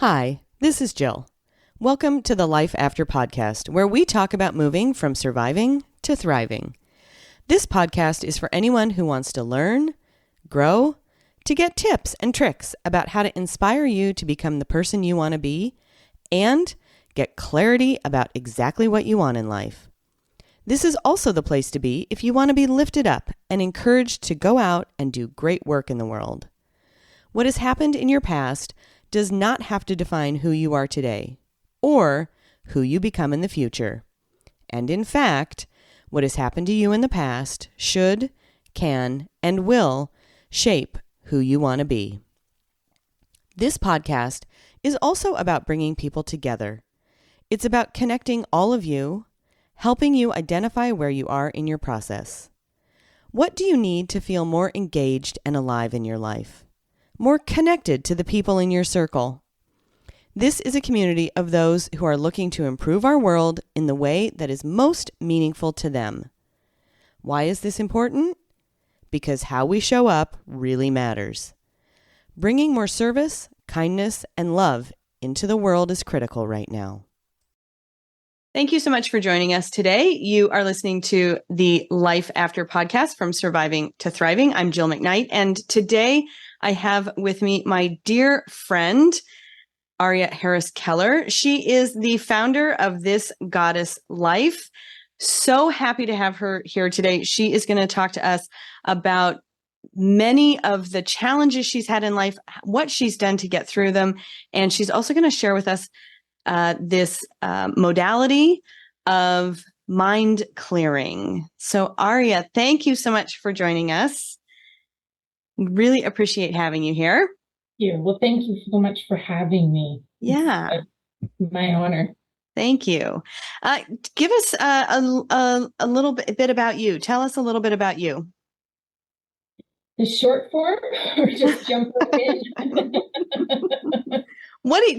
Hi, this is Jill. Welcome to the Life After podcast, where we talk about moving from surviving to thriving. This podcast is for anyone who wants to learn, grow, to get tips and tricks about how to inspire you to become the person you want to be, and get clarity about exactly what you want in life. This is also the place to be if you want to be lifted up and encouraged to go out and do great work in the world. What has happened in your past does not have to define who you are today or who you become in the future. And in fact, what has happened to you in the past should, can, and will shape who you want to be. This podcast is also about bringing people together. It's about connecting all of you, helping you identify where you are in your process. What do you need to feel more engaged and alive in your life? More connected to the people in your circle? This is a community of those who are looking to improve our world in the way that is most meaningful to them. Why is this important? Because how we show up really matters. Bringing more service, kindness, and love into the world is critical right now. Thank you so much for joining us today. You are listening to the Life After podcast, From Surviving to Thriving. I'm Jill McKnight, and today I have with me my dear friend, Arya Harris Keller. She is the founder of This Goddess Life. So happy to have her here today. She is going to talk to us about many of the challenges she's had in life, what she's done to get through them, and she's also going to share with us this modality of mind clearing. So Arya, thank you so much for joining us. Really appreciate having you here. Well, thank you so much for having me. Yeah. It's my honor. Thank you. Give us a little bit about you. Tell us a little bit about you. The short form, or just jump right in?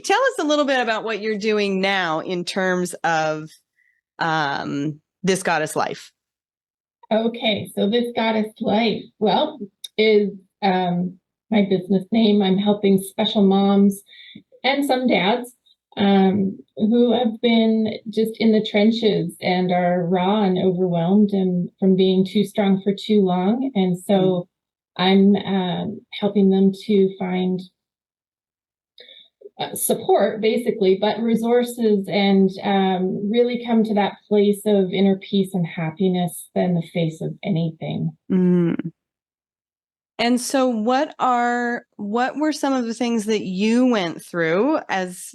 Tell us a little bit about what you're doing now in terms of This Goddess Life. Okay, so This Goddess Life, well, is my business name. I'm helping special moms and some dads who have been just in the trenches and are raw and overwhelmed and from being too strong for too long. And so I'm helping them to find support, basically, but resources, and really come to that place of inner peace and happiness in the face of anything. And so what were some of the things that you went through? As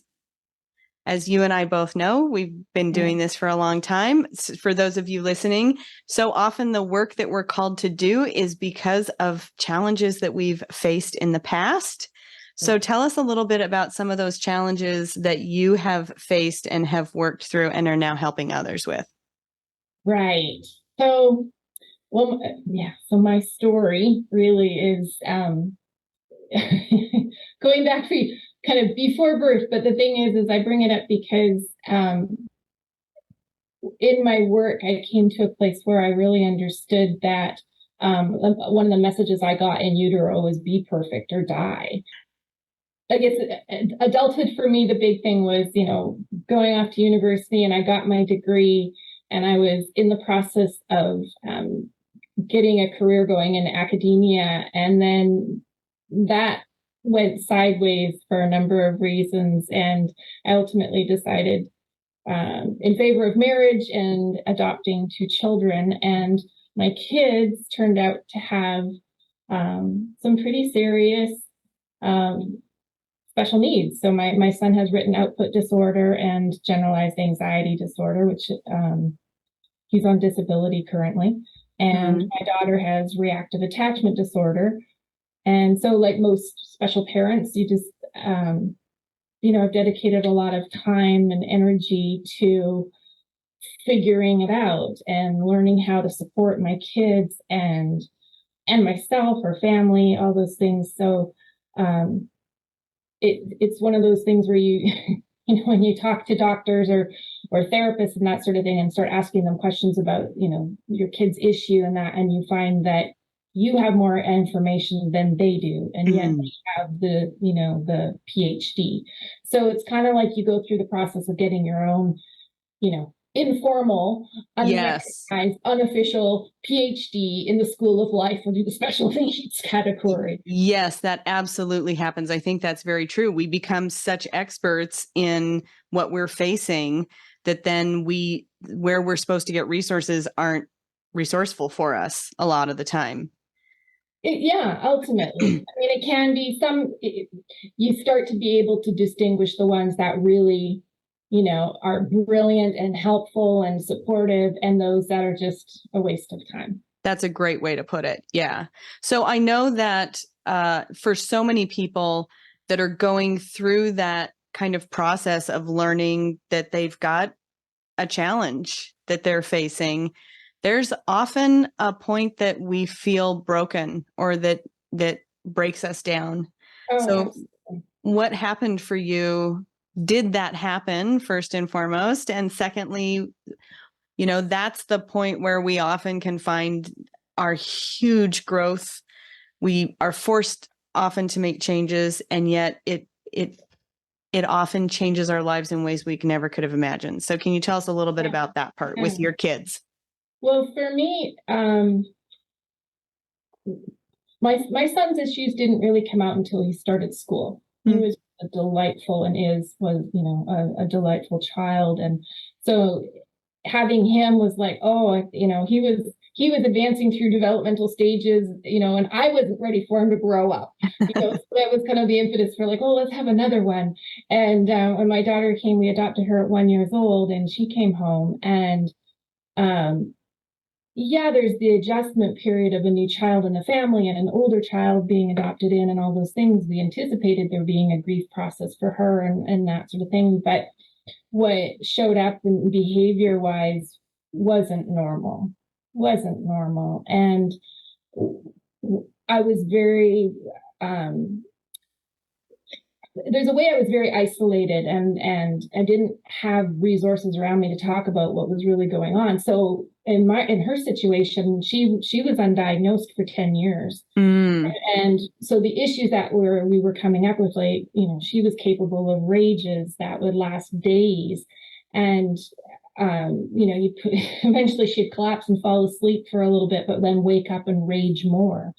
you and I both know, we've been doing this for a long time. For those of you listening, so often the work that we're called to do is because of challenges that we've faced in the past. So tell us a little bit about some of those challenges that you have faced and have worked through and are now helping others with. Right. So, so my story really is going back kind of before birth. But the thing is I bring it up because in my work, I came to a place where I really understood that one of the messages I got in utero was be perfect or die. I guess adulthood for me, the big thing was, going off to university, and I got my degree, and I was in the process of getting a career going in academia. And then that went sideways for a number of reasons. And I ultimately decided in favor of marriage and adopting 2 children. And my kids turned out to have some pretty serious special needs. So my son has written output disorder and generalized anxiety disorder, which he's on disability currently. And my daughter has reactive attachment disorder. And so, like most special parents, you just, I've dedicated a lot of time and energy to figuring it out and learning how to support my kids and myself or family, all those things. So it's one of those things where you, when you talk to doctors or therapists and that sort of thing and start asking them questions about, your kid's issue and you find that you have more information than they do, and yet they have the PhD. So it's kind of like you go through the process of getting your own, informal, unrecognized, unofficial PhD in the School of Life or the special needs category. Yes, that absolutely happens. I think that's very true. We become such experts in what we're facing that then where we're supposed to get resources aren't resourceful for us a lot of the time. Ultimately. I mean, it can be you start to be able to distinguish the ones that really, are brilliant and helpful and supportive, and those that are just a waste of time. That's a great way to put it. Yeah. So I know that for so many people that are going through that kind of process of learning that they've got a challenge that they're facing, there's often a point that we feel broken or that breaks us down. So absolutely. What happened for you? Did that happen, first and foremost? And secondly, that's the point where we often can find our huge growth. We are forced often to make changes, and yet it often changes our lives in ways we never could have imagined. So can you tell us a little bit about that part with your kids? Well, for me, my son's issues didn't really come out until he started school. He was a delightful a delightful child. And so having him was like, he was advancing through developmental stages, and I wasn't ready for him to grow up. So that was kind of the impetus for like, let's have another one. And when my daughter came, we adopted her at 1 year old, and she came home, and there's the adjustment period of a new child in the family and an older child being adopted in and all those things. We anticipated there being a grief process for her and that sort of thing. But what showed up in behavior-wise wasn't normal. And I was very... there's a way I was very isolated, and I didn't have resources around me to talk about what was really going on. So in her situation, she was undiagnosed for 10 years. And so the issues that we were coming up with, like, she was capable of rages that would last days. And eventually she'd collapse and fall asleep for a little bit, but then wake up and rage more.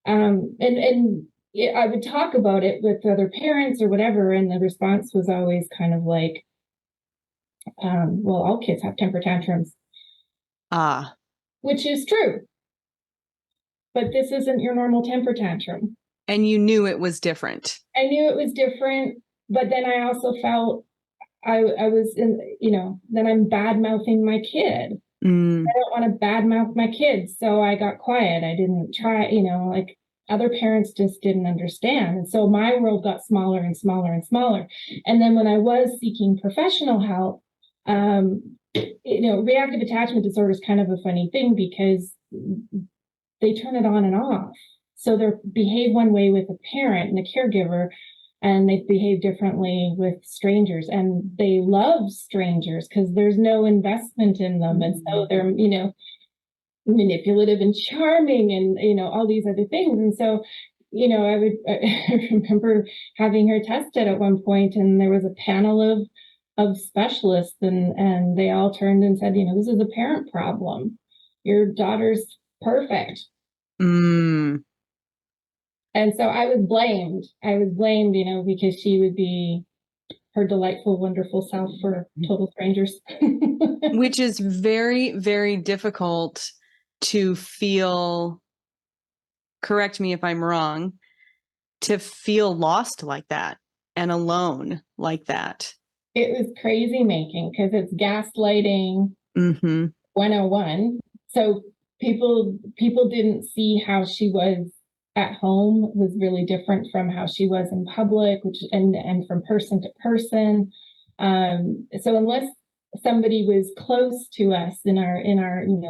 I would talk about it with other parents or whatever, and the response was always kind of like, all kids have temper tantrums. Which is true. But this isn't your normal temper tantrum. And you knew it was different. I knew it was different, but then I also felt I was then I'm bad-mouthing my kid. I don't want to bad-mouth my kids, so I got quiet. I didn't try, other parents just didn't understand. And so my world got smaller and smaller and smaller. And then when I was seeking professional help, reactive attachment disorder is kind of a funny thing because they turn it on and off. So they behave one way with a parent and a caregiver, and they behave differently with strangers. And they love strangers because there's no investment in them. And so they're, manipulative and charming and, all these other things. And so, I remember having her tested at one point, and there was a panel of specialists, and they all turned and said, this is a parent problem. Your daughter's perfect. And so I was blamed, because she would be her delightful, wonderful self for total strangers. Which is very, very difficult to feel, correct me if I'm wrong, to feel lost like that and alone like that. It was crazy making because it's gaslighting 101. So people didn't see how she was at home was really different from how she was in public, and from person to person. So unless somebody was close to us in our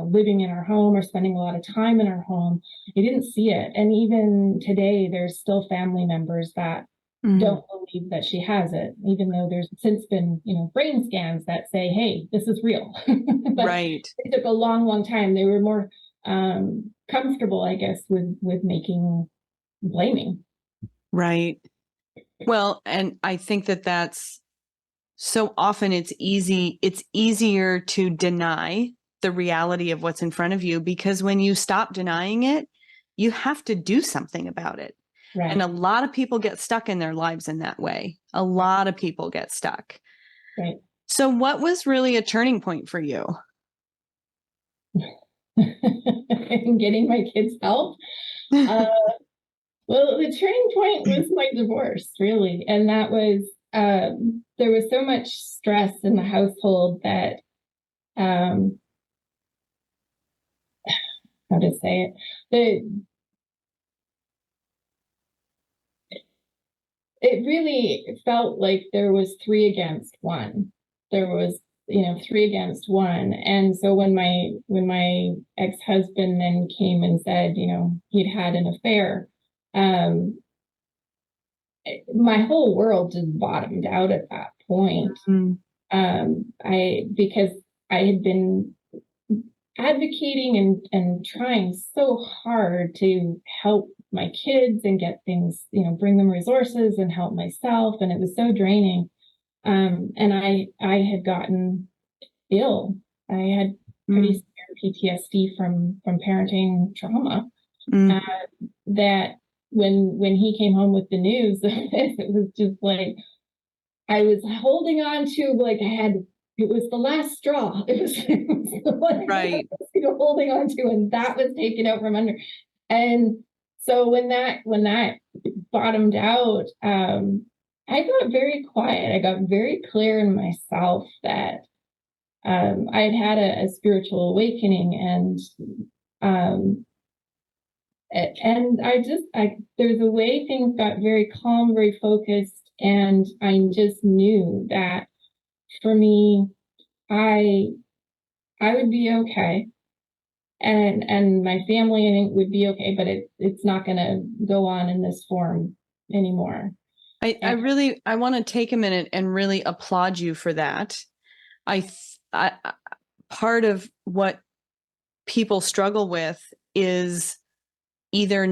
living in our home or spending a lot of time in our home, you didn't see it. And even today, there's still family members that don't believe that she has it, even though there's since been brain scans that say, hey, this is real. But right. it took a long time. They were more comfortable, I guess, with making blaming. Right. Well, and I think that that's so often it's easier to deny the reality of what's in front of you, because when you stop denying it, you have to do something about it. Right. And a lot of people get stuck in their lives in that way. A lot of people get stuck. Right. So what was really a turning point for you? In getting my kids help. Well, the turning point was my divorce, really. And that was, there was so much stress in the household that, how to say it, it really felt like there was 3 against 1. There was, 3 against 1. And so when my ex-husband then came and said, he'd had an affair, my whole world just bottomed out at that point. Because I had been advocating and trying so hard to help my kids and get things, bring them resources and help myself. And it was so draining. And I had gotten ill. I had pretty severe PTSD from parenting trauma. That when he came home with the news, it was just like I was holding on to, like it was the last straw. It was the one right. I was holding on to, and that was taken out from under. And so when that bottomed out, I got very quiet. I got very clear in myself that I had a spiritual awakening, and there's a way things got very calm, very focused, and I just knew that for me, I would be okay, and my family, I think, would be okay, but it's not going to go on in this form anymore. I want to take a minute and really applaud you for that. Part of what people struggle with is either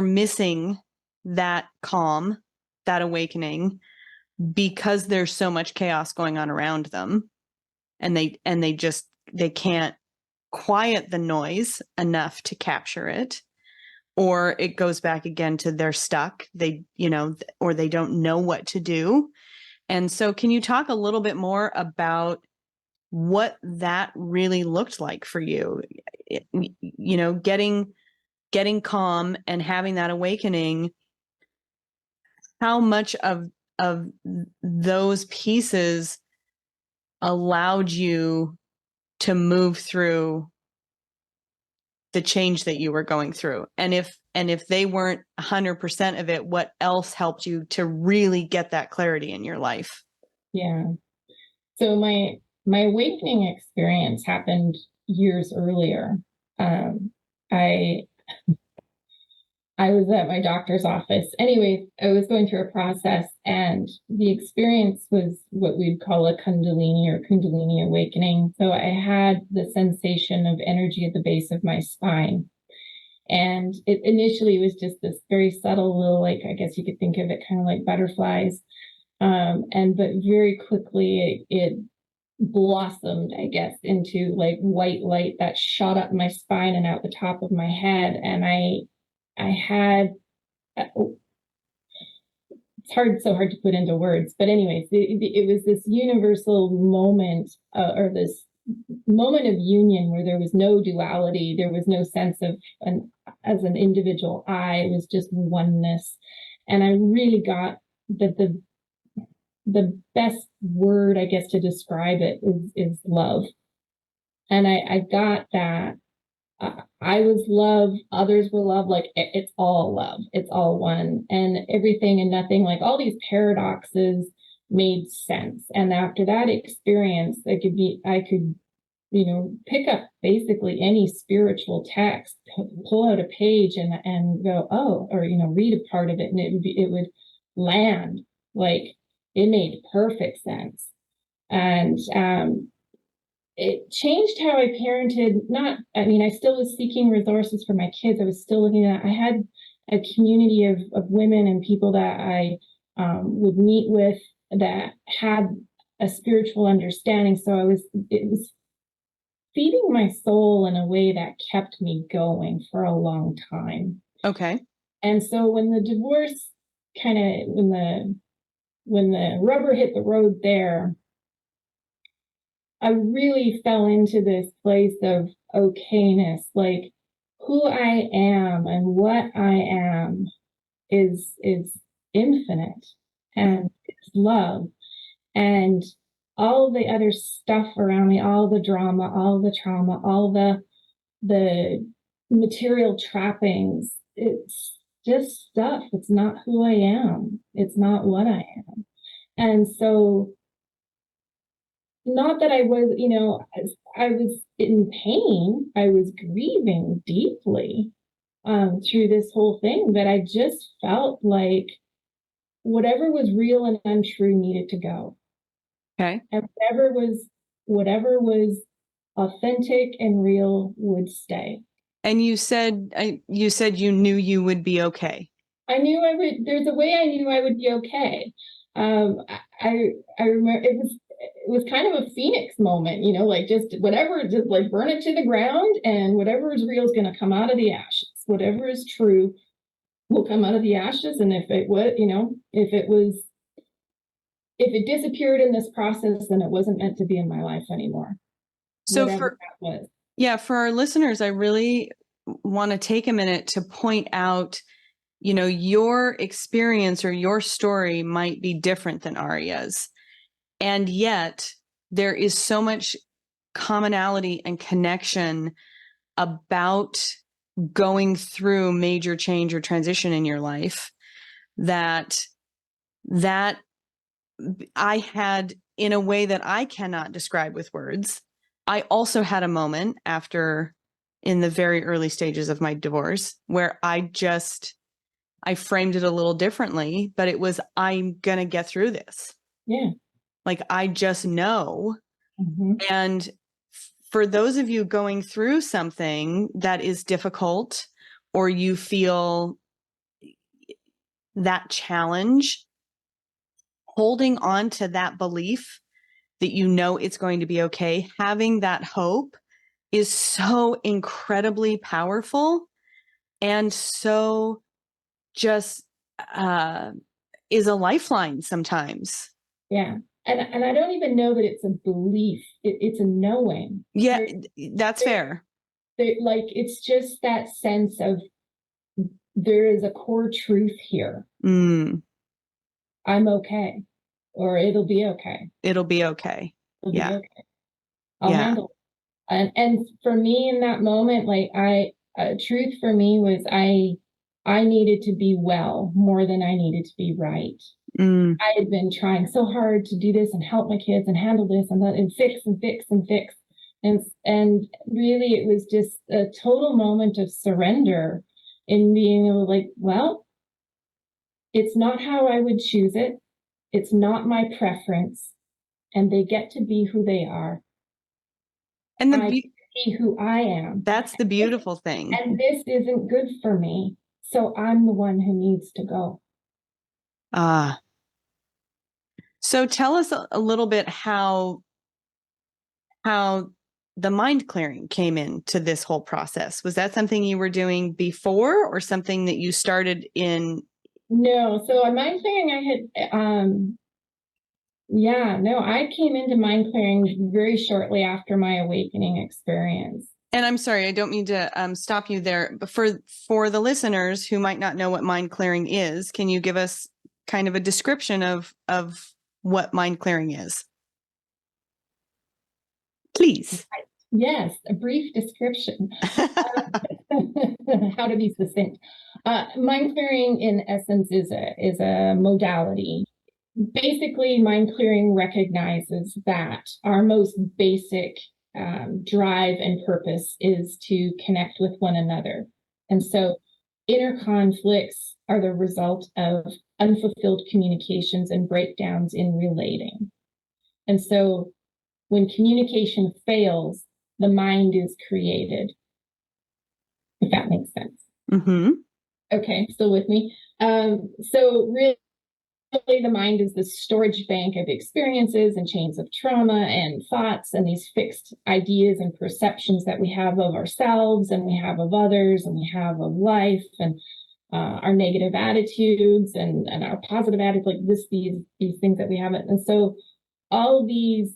missing that calm, that awakening, because there's so much chaos going on around them, and they can't quiet the noise enough to capture it, or it goes back again to they're stuck, or they don't know what to do. And so can you talk a little bit more about what that really looked like for you? Getting calm and having that awakening, how much of those pieces allowed you to move through the change that you were going through? And if they weren't 100% of it, what else helped you to really get that clarity in your life? Yeah. So my awakening experience happened years earlier. I was at my doctor's office. Anyway, I was going through a process, and the experience was what we'd call a kundalini awakening. So I had the sensation of energy at the base of my spine. And it initially was just this very subtle little, like, I guess you could think of it kind of like butterflies. But very quickly it blossomed, I guess, into like white light that shot up my spine and out the top of my head. And I had, it's so hard to put into words, but anyways, it was this universal moment, or this moment of union where there was no duality. There was no sense of as an individual I. It was just oneness. And I really got the best word, I guess, to describe it is love. And I got that. I was love, others were love, like it's all love, it's all one, and everything and nothing, like all these paradoxes made sense. And after that experience, I could pick up basically any spiritual text, pull out a page and go, oh, or read a part of it, and it would land like it made perfect sense. And it changed how I parented. I still was seeking resources for my kids. I was still looking at, I had a community of women and people that I would meet with that had a spiritual understanding. So it was feeding my soul in a way that kept me going for a long time. Okay. And so when the divorce kind of, when the rubber hit the road there, I really fell into this place of okayness, like who I am and what I am is infinite and is love. And all the other stuff around me, all the drama, all the trauma, all the material trappings, it's just stuff. It's not who I am. It's not what I am. And so, not that I was, I was in pain. I was grieving deeply through this whole thing, but I just felt like whatever was real and untrue needed to go. Okay. And whatever was authentic and real would stay. And you said you knew you would be okay. I knew I would. There's a way I knew I would be okay. I remember it was kind of a phoenix moment, like just whatever, just like burn it to the ground, and whatever is real is going to come out of the ashes. Whatever is true will come out of the ashes, and if it disappeared in this process, then it wasn't meant to be in my life anymore. So Whatever that was. Yeah, for our listeners, I really want to take a minute to point out, your experience or your story might be different than Arya's. And yet there is so much commonality and connection about going through major change or transition in your life that I had in a way that I cannot describe with words. I also had a moment in the very early stages of my divorce where I framed it a little differently, but it was, I'm going to get through this. Yeah. Like, I just know. Mm-hmm. And for those of you going through something that is difficult, or you feel that challenge, holding on to that belief that it's going to be okay, having that hope is so incredibly powerful, and so just is a lifeline sometimes. Yeah. And I don't even know that it's a belief. It's a knowing. Yeah, that's fair. Like, it's just that sense of there is a core truth here. I'm okay, or it'll be okay. It'll be okay. It'll be okay. I'll handle it. And for me in that moment, like truth for me was I needed to be well more than I needed to be right. I had been trying so hard to do this and help my kids and handle this and that and fix and fix and fix. And really it was just a total moment of surrender in being able to, like, well, it's not how I would choose it. It's not my preference. And they get to be who they are. And I be who I am. That's the beautiful thing. And this isn't good for me. So I'm the one who needs to go. So tell us a little bit how the mind clearing came into this whole process. Was that something you were doing before, or something that you started in? No. So mind clearing, I came into mind clearing very shortly after my awakening experience. And I'm sorry, I don't mean to stop you there, but for the listeners who might not know what mind clearing is, can you give us kind of a description of what mind clearing is? Please. Yes, a brief description. How to be succinct. Mind clearing, in essence, is a modality. Basically, mind clearing recognizes that our most basic drive and purpose is to connect with one another. And so inner conflicts are the result of unfulfilled communications and breakdowns in relating. And so when communication fails, the mind is created. If that makes sense. Mm-hmm. Okay, still with me? So really, the mind is this storage bank of experiences and chains of trauma and thoughts and these fixed ideas and perceptions that we have of ourselves and we have of others and we have of life and our negative attitudes and our positive attitudes, like these things that we have. And so all these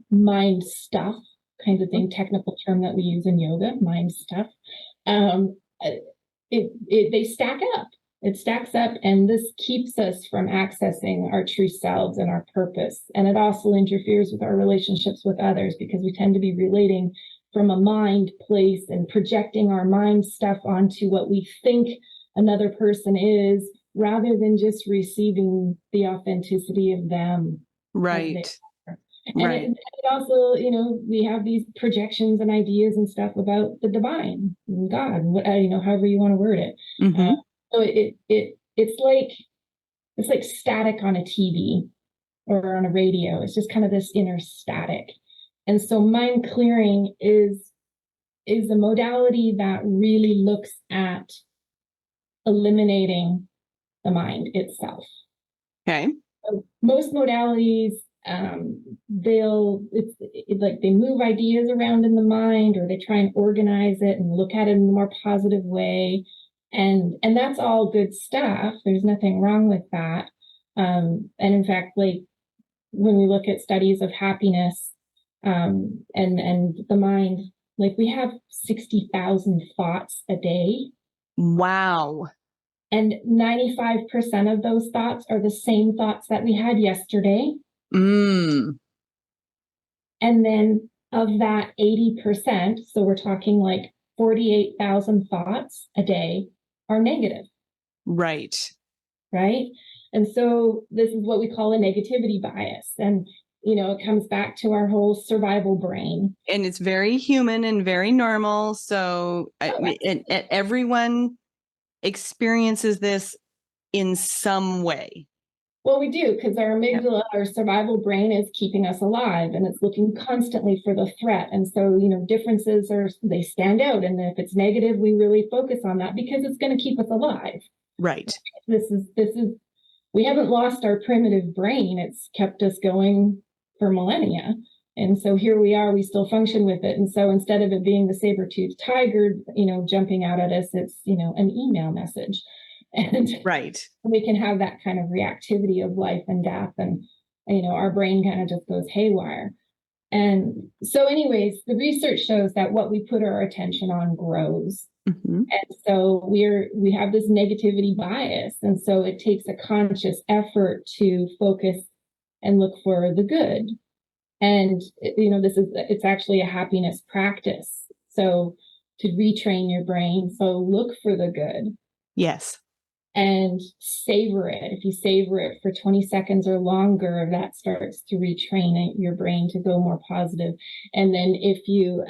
mind stuff kinds of thing, technical term that we use in yoga, mind stuff, they stack up. It stacks up, and this keeps us from accessing our true selves and our purpose. And it also interferes with our relationships with others because we tend to be relating from a mind place and projecting our mind stuff onto what we think another person is, rather than just receiving the authenticity of them. Right. And right. it also, we have these projections and ideas and stuff about the divine, God, however you want to word it. Mm-hmm. So it's like static on a TV or on a radio. It's just kind of this inner static. And so mind clearing is a modality that really looks at eliminating the mind itself. Okay. So most modalities, they move ideas around in the mind, or they try and organize it and look at it in a more positive way. And that's all good stuff. There's nothing wrong with that. And in fact, like when we look at studies of happiness, and the mind, like we have 60,000 thoughts a day. Wow. And 95% of those thoughts are the same thoughts that we had yesterday. Mm. And then of that 80%, so we're talking like 48,000 thoughts a day, are negative. Right. Right. And so this is what we call a negativity bias. And, it comes back to our whole survival brain. And it's very human and very normal. So everyone experiences this in some way. Well, we do, because our amygdala, our survival brain, is keeping us alive, and it's looking constantly for the threat. And so, differences they stand out. And if it's negative, we really focus on that because it's going to keep us alive. Right. This is, we haven't lost our primitive brain. It's kept us going for millennia. And so here we are, we still function with it. And so instead of it being the saber-toothed tiger, jumping out at us, it's, an email message. And right. We can have that kind of reactivity of life and death. And, our brain kind of just goes haywire. And so anyways, the research shows that what we put our attention on grows. Mm-hmm. And so we have this negativity bias. And so it takes a conscious effort to focus and look for the good. And, it's actually a happiness practice. So to retrain your brain. So look for the good. Yes. And savor it. If you savor it for 20 seconds or longer, that starts to retrain your brain to go more positive. And then if you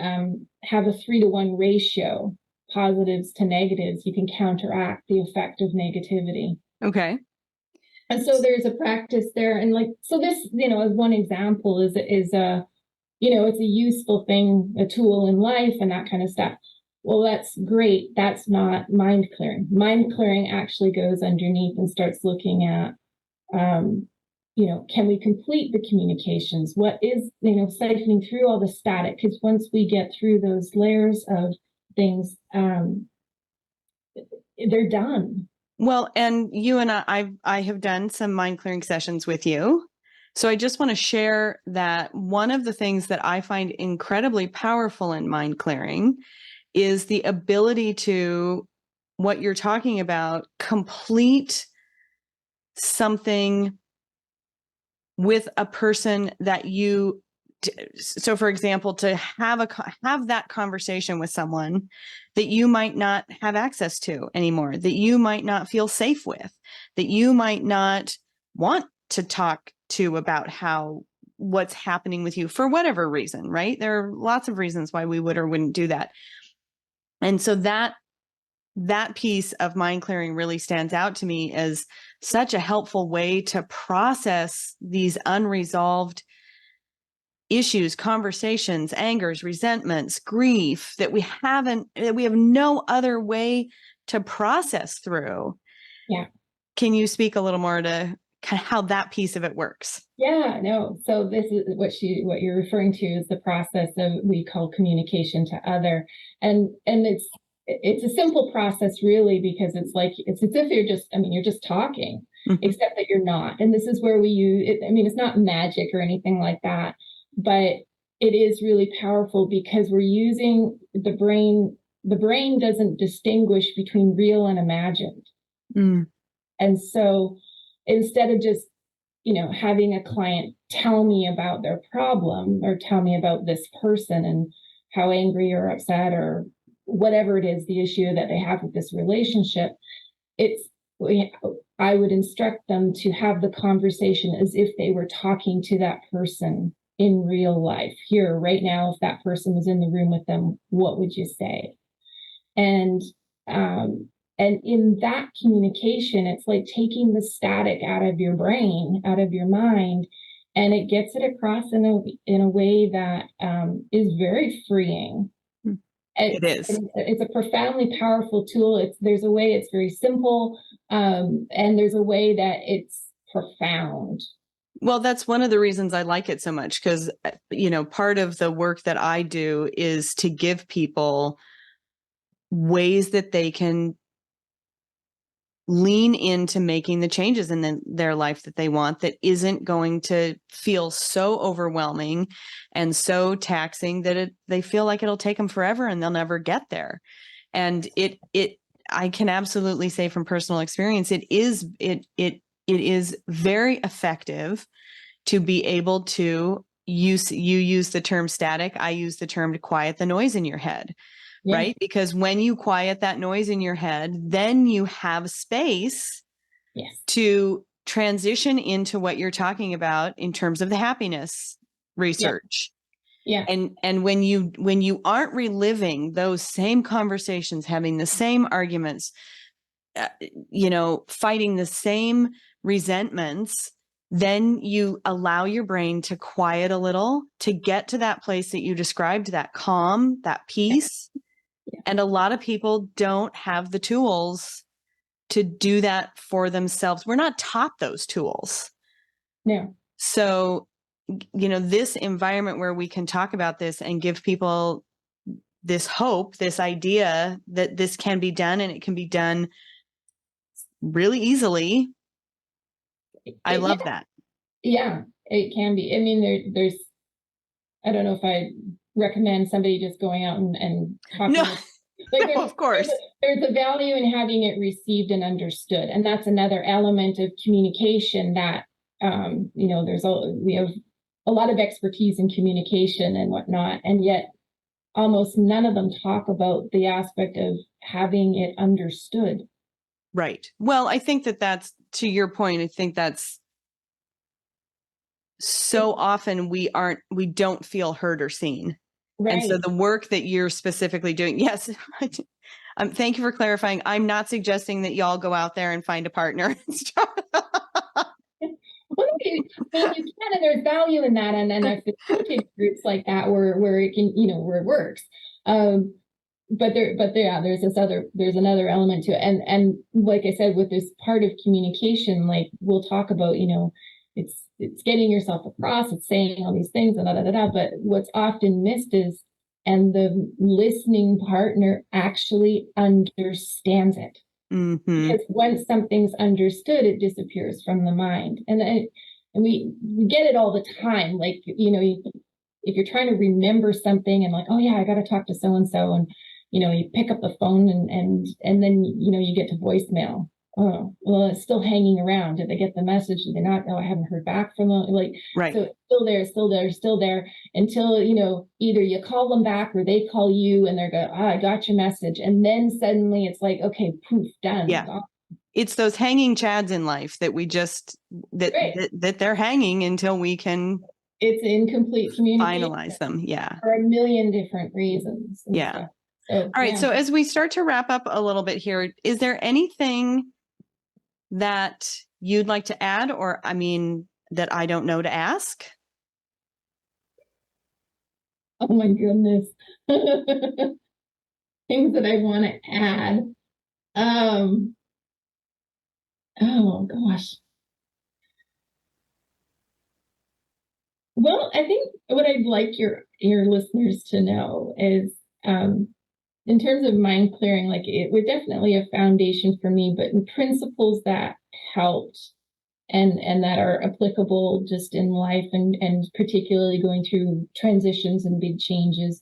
have a 3-to-1 ratio, positives to negatives, you can counteract the effect of negativity. Okay. And so there's a practice there. And so this, as one example is it's a useful thing, a tool in life and that kind of stuff. Well, that's great. That's not mind clearing. Mind clearing actually goes underneath and starts looking at, can we complete the communications? What is, siphoning through all the static? Because once we get through those layers of things, they're done. Well, and you and I have done some mind clearing sessions with you. So I just want to share that one of the things that I find incredibly powerful in mind clearing is the ability to, what you're talking about, complete something with a person that you, so for example, to have that conversation with someone that you might not have access to anymore, that you might not feel safe with, that you might not want to talk to about what's happening with you for whatever reason, right? There are lots of reasons why we would or wouldn't do that. And so that piece of mind clearing really stands out to me as such a helpful way to process these unresolved issues, conversations, angers, resentments, grief that we have no other way to process through. Yeah. Can you speak a little more to kind of how that piece of it works? Yeah, no. So this is what you're referring to is the process of we call communication to other. And it's a simple process really, because it's as if you're just talking, Mm-hmm. except that you're not. And this is where we use it. I mean, it's not magic or anything like that, but it is really powerful because we're using the brain. The brain doesn't distinguish between real and imagined. Mm. And so instead of just, having a client tell me about their problem or tell me about this person and how angry or upset or whatever it is, the issue that they have with this relationship, I would instruct them to have the conversation as if they were talking to that person in real life. Here, right now, if that person was in the room with them, what would you say? And in that communication, it's like taking the static out of your brain, out of your mind, and it gets it across in a way that is very freeing. It is. It's a profoundly powerful tool. There's a way it's very simple, and there's a way that it's profound. Well, that's one of the reasons I like it so much, because, part of the work that I do is to give people ways that they can lean into making the changes in their life that they want, that isn't going to feel so overwhelming and so taxing that they feel like it'll take them forever and they'll never get there. And I can absolutely say from personal experience, it is very effective to be able to you use the term static. I use the term to quiet the noise in your head. Yeah. Right? Because when you quiet that noise in your head, then you have space to transition into what you're talking about in terms of the happiness research. Yeah. And when you aren't reliving those same conversations, having the same arguments, fighting the same resentments, then you allow your brain to quiet a little, to get to that place that you described, that calm, that peace. Yeah. And a lot of people don't have the tools to do that for themselves. We're not taught those tools. No. So, this environment where we can talk about this and give people this hope, this idea that this can be done, and it can be done really easily. I love that. Yeah, it can be. I mean, there's, I don't know if I recommend somebody just going out and talking. No, no, of course. There's a value in having it received and understood. And that's another element of communication that, we have a lot of expertise in communication and whatnot. And yet almost none of them talk about the aspect of having it understood. Right. Well, I think that's, to your point, I think that's so often we don't feel heard or seen. Right. And so the work that you're specifically doing, yes, thank you for clarifying. I'm not suggesting that y'all go out there and find a partner. Well, you can, and there's value in that, and then I've been coaching groups like that where it can, where it works. But there's another element to it, and like I said, with this part of communication, like we'll talk about, it's getting yourself across, it's saying all these things and but what's often missed is, and the listening partner actually understands it. Mm-hmm. Because once something's understood, it disappears from the mind. And we get it all the time. Like, if you're trying to remember something and like, oh yeah, I got to talk to so-and-so. And, you pick up the phone and then, you get to voicemail. Oh, well, it's still hanging around. Did they get the message? Did they not? No, I haven't heard back from them. Like, right. So it's still there until, either you call them back or they call you and they're I got your message. And then suddenly it's like, okay, poof, done. Yeah. It's those hanging chads in life that we just, that they're hanging until we can. It's incomplete communication. Finalize them. Yeah. For a million different reasons. Yeah. So, all right. Yeah. So as we start to wrap up a little bit here, is there anything that you'd like to add, or, that I don't know to ask? Oh my goodness. Things that I want to add. Um, oh gosh. Well, I think what I'd like your listeners to know is, in terms of mind clearing, like it was definitely a foundation for me, but in principles that helped and that are applicable just in life and particularly going through transitions and big changes.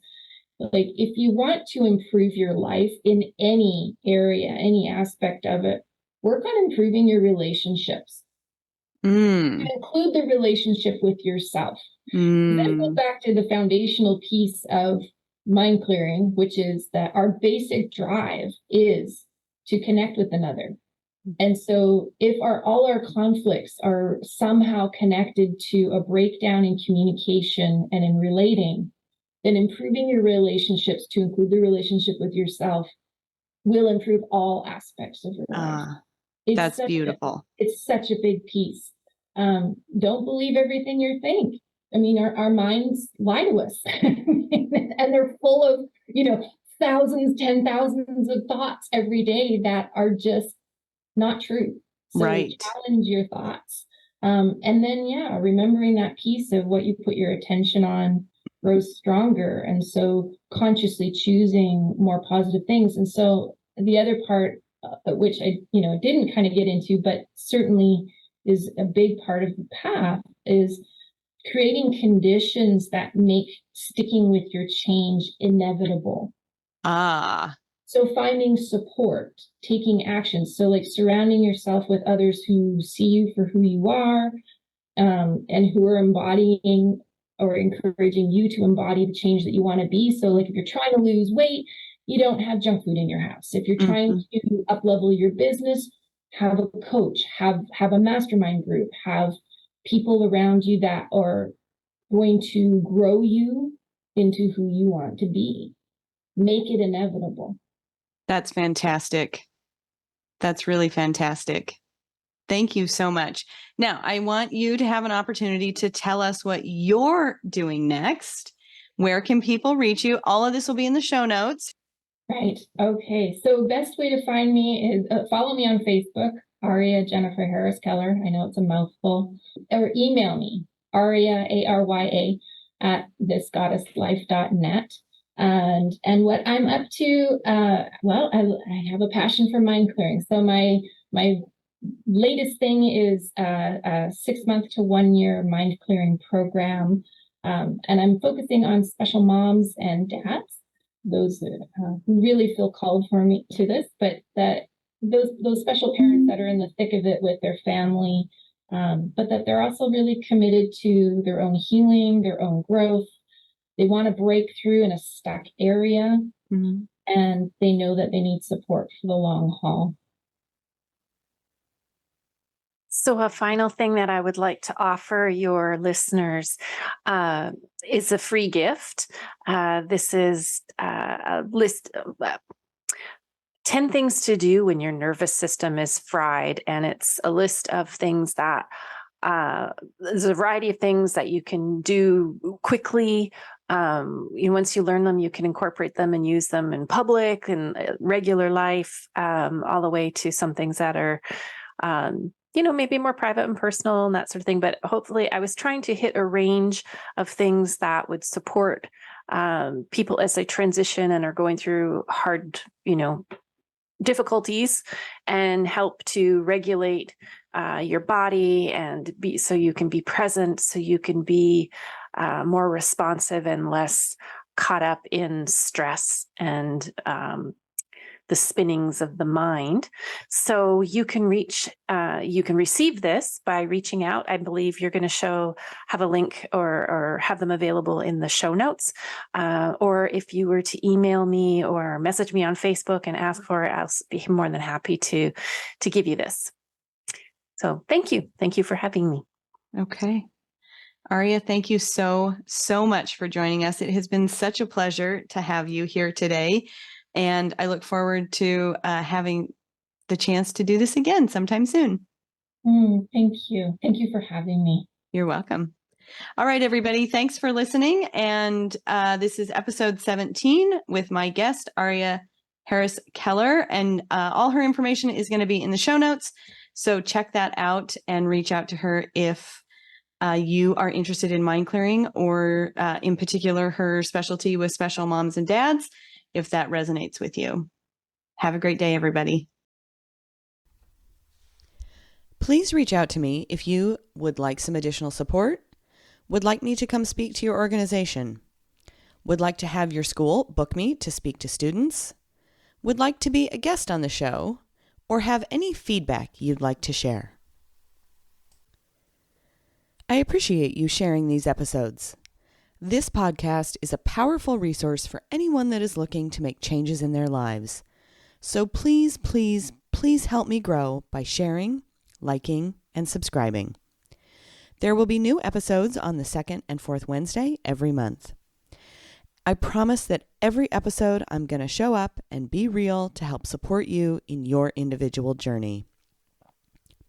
Like if you want to improve your life in any area, any aspect of it, work on improving your relationships. Include the relationship with yourself. Then go back to the foundational piece of mind clearing, which is that our basic drive is to connect with another. And so if all our conflicts are somehow connected to a breakdown in communication and in relating, then improving your relationships to include the relationship with yourself will improve all aspects of your life. That's beautiful. It's such a big piece. Don't believe everything you think. I mean, our minds lie to us and they're full of, thousands, 10,000s of thoughts every day that are just not true. So challenge your thoughts. And then, remembering that piece of what you put your attention on grows stronger. And so consciously choosing more positive things. And so the other part, which I, didn't kind of get into, but certainly is a big part of the path, is creating conditions that make sticking with your change inevitable. So finding support, taking action. So like surrounding yourself with others who see you for who you are, and who are embodying or encouraging you to embody the change that you want to be. So like if you're trying to lose weight, you don't have junk food in your house. If you're trying to up-level your business, have a coach, have a mastermind group, have people around you that are going to grow you into who you want to be. Make it inevitable. That's fantastic. That's really fantastic. Thank you so much. Now, I want you to have an opportunity to tell us what you're doing next. Where can people reach you? All of this will be in the show notes. Right. Okay. So best way to find me is follow me on Facebook, Arya Jennifer Harris Keller. I know it's a mouthful. Or email me, Arya, ARYA, at thisgoddesslife.net. And what I'm up to, I have a passion for mind clearing. So my latest thing is a 6-month to 1 year mind clearing program. And I'm focusing on special moms and dads, those who really feel called for me to this, but that those special parents that are in the thick of it with their family, but that they're also really committed to their own healing, their own growth. They want to break through in a stuck area, and they know that they need support for the long haul. So a final thing that I would like to offer your listeners is a free gift. This is a list of 10 things to do when your nervous system is fried. And it's a list of things that there's a variety of things that you can do quickly. Once you learn them, you can incorporate them and use them in public and regular life, all the way to some things that are maybe more private and personal and that sort of thing. But hopefully I was trying to hit a range of things that would support people as they transition and are going through hard, difficulties, and help to regulate your body and so you can be present, so you can be more responsive and less caught up in stress and the spinnings of the mind. So you can receive this by reaching out. I believe you're going to have a link or have them available in the show notes. Or if you were to email me or message me on Facebook and ask for it, I'll be more than happy to give you this. So thank you. Thank you for having me. Okay. Arya, thank you so much for joining us. It has been such a pleasure to have you here today. And I look forward to having the chance to do this again sometime soon. Thank you. Thank you for having me. You're welcome. All right, everybody. Thanks for listening. And this is episode 17 with my guest, Arya Harris Keller. And all her information is going to be in the show notes. So check that out and reach out to her if you are interested in mind clearing, or in particular, her specialty with special moms and dads, if that resonates with you. Have a great day, everybody. Please reach out to me if you would like some additional support, would like me to come speak to your organization, would like to have your school book me to speak to students, would like to be a guest on the show, or have any feedback you'd like to share. I appreciate you sharing these episodes. This podcast is a powerful resource for anyone that is looking to make changes in their lives. So please, please, please help me grow by sharing, liking, and subscribing. There will be new episodes on the second and fourth Wednesday every month. I promise that every episode I'm going to show up and be real to help support you in your individual journey.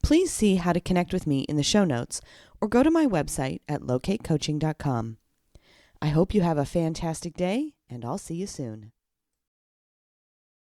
Please see how to connect with me in the show notes or go to my website at locatecoaching.com. I hope you have a fantastic day, and I'll see you soon.